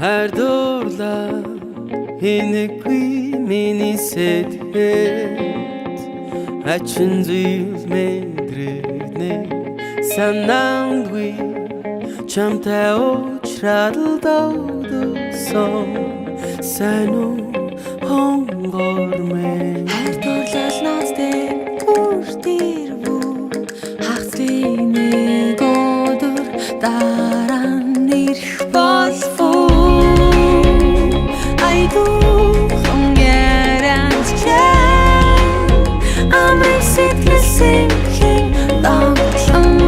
Her dorla hinqui mini sedhet Hachin zuyl medrine Sanandwi Chamta ochradl daudu son Sanu hongor me Her dorlal nazde kurtir bu Haqsline godur daran irhbal fu Aydu hongerans kjær Amri sitle sinkin dagtlan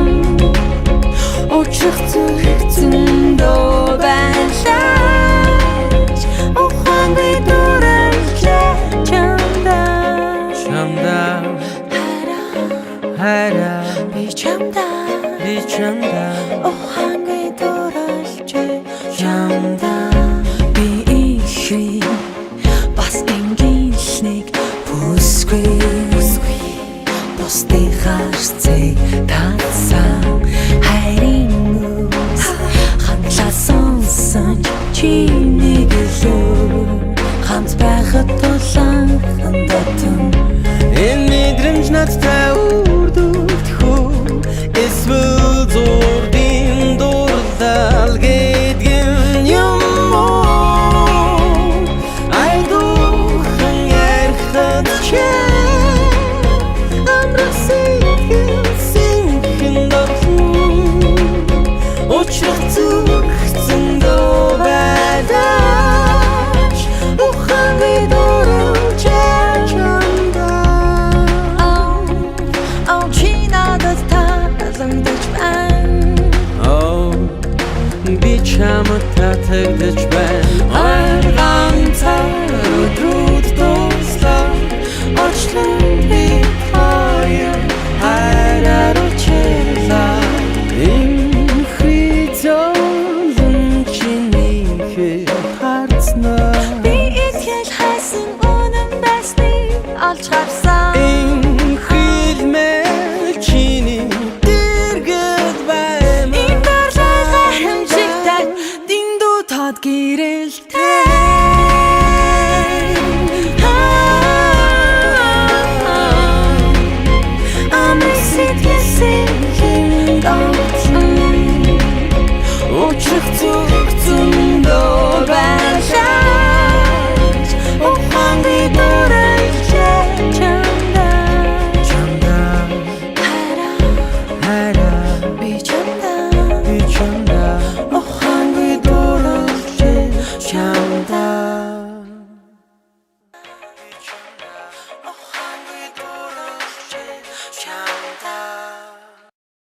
Og çıktın do ben şaş Og han bir durelke çamda Çamda Hara Biçamda O han bir durelke çamda Bir işi Bas engelişnik Puskvi Dosti harçti Tatsan Hayringus Хандлаа сонсон чиний гэлөө Хамт байхад тулаан хандатан Энэ мэдрэмж надтай үрдүүлдэхүү Эсвэл зурдын дурлал гэдгэн юм уу Айдуухан ярихад чам Амрах сэтгэл синхэн дотлон Учрах зүгтэн до байдаш Ухан бидурулж чамда Чи надад таалагдаж байна Би чамд татагдаж байна Ганцаар өдрүүд дуслаа Очлон би хоёр хайраар учирлаа Би итгэл хайсан үнэн байсныг олж харсан Хэлмэл чиний дэргэд байна Энэ дарлага хэмжигтэй дэндүү тод гэрэлтэй Амрах сэтгэл синхэн дагтлан Учрах зүгтэн до байшааш Ухан бидурэлж чамда Чамда Хара